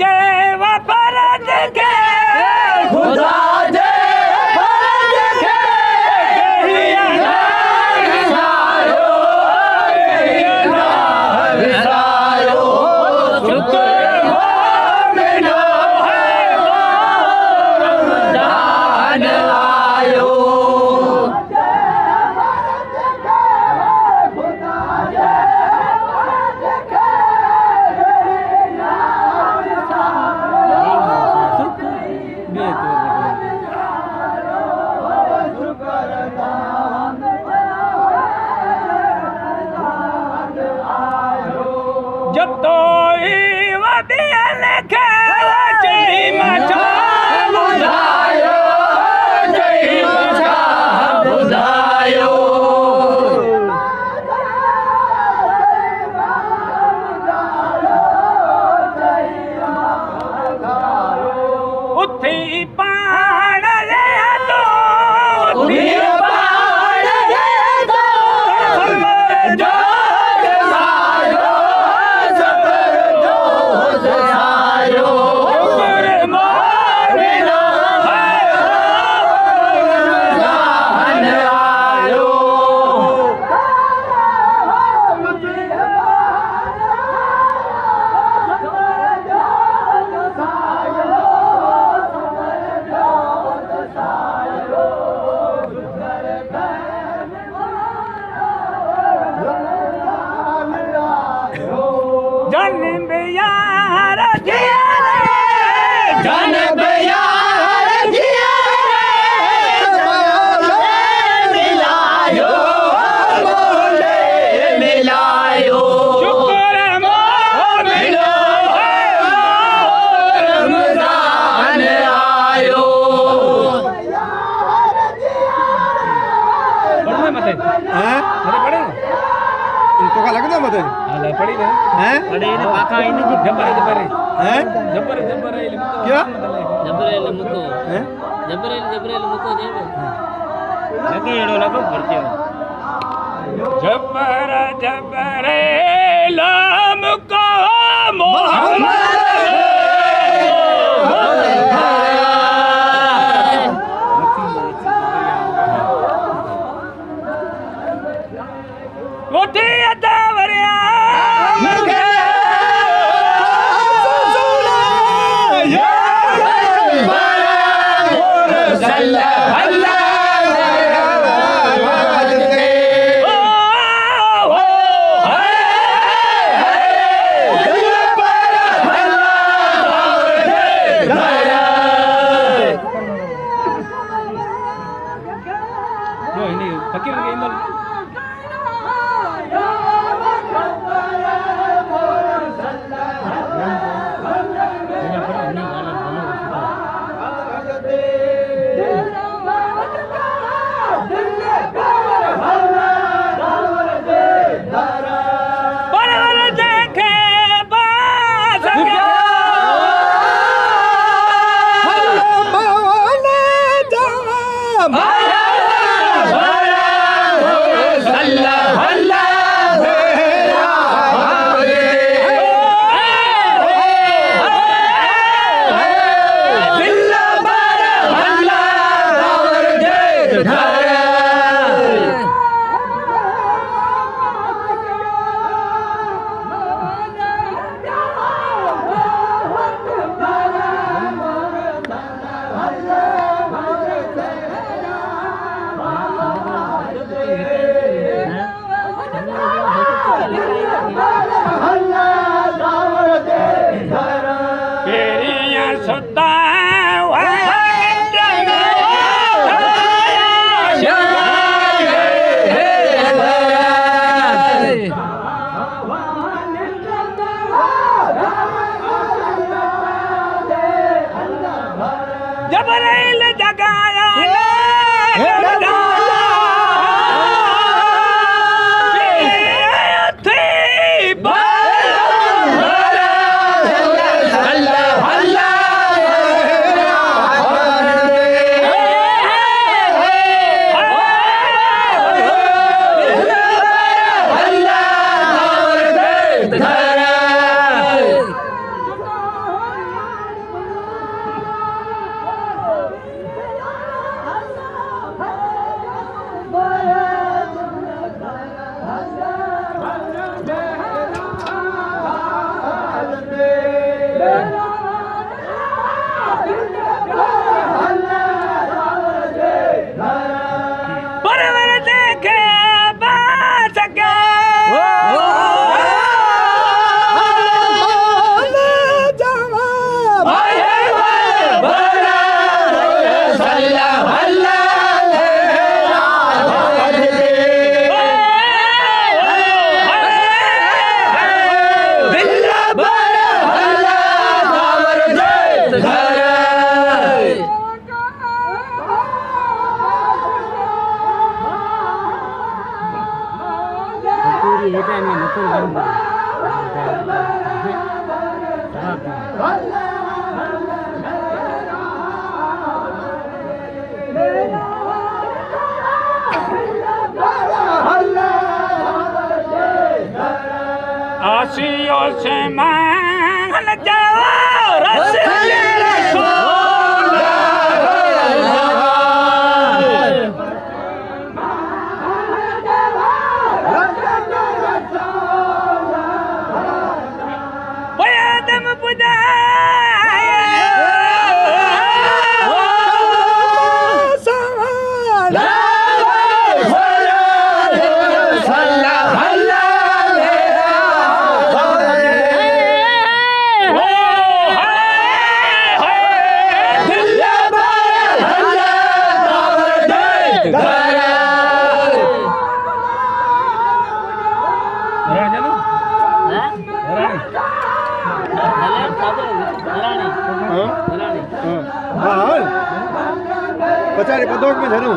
जे वफरज के खुदा जे फर्ज के विसायो विसायो शुक्र मोमिनो है रमजान आयो जब तो वदिया लिखे चई मचा बुधायो जय मचा बुधायो उथी पाण ले तो उठी पाण ले तो जोर सायो सबर जोर सायो शुक्र मोमिनो है रमजान आयो जन्म यार जिया जन बयार जिया मिलायो बोले मिलायो शुक्र मिलो रमजान आयो पढ़ना मत हैं अरे पढ़े इनको का लगता मत अरे पढ़ी दे हैं अरे ये पाका इन जबर जबर हैं जबर जबर ये क्या जबरेल मुको हैं जबरेल मुको देवे लगे एड़ो लगो भरते जबर जबर लाम को मोहम्मद उठी अदावरिया फकीर के इंदल परवर देखे बास सुता जबरेल जगाया आसियो से मान जाओ रसूल बयादम पचारी पदोक में झरू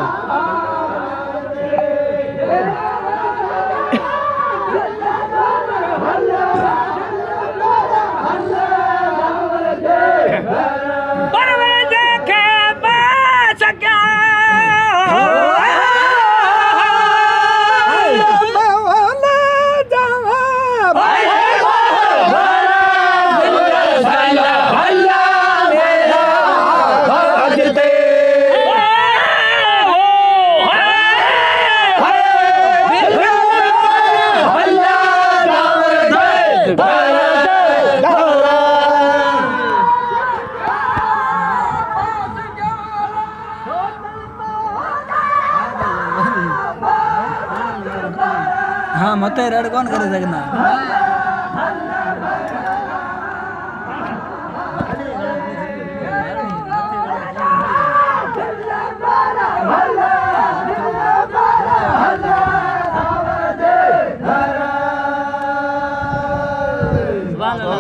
हाँ मत रड़ कौन करे सकना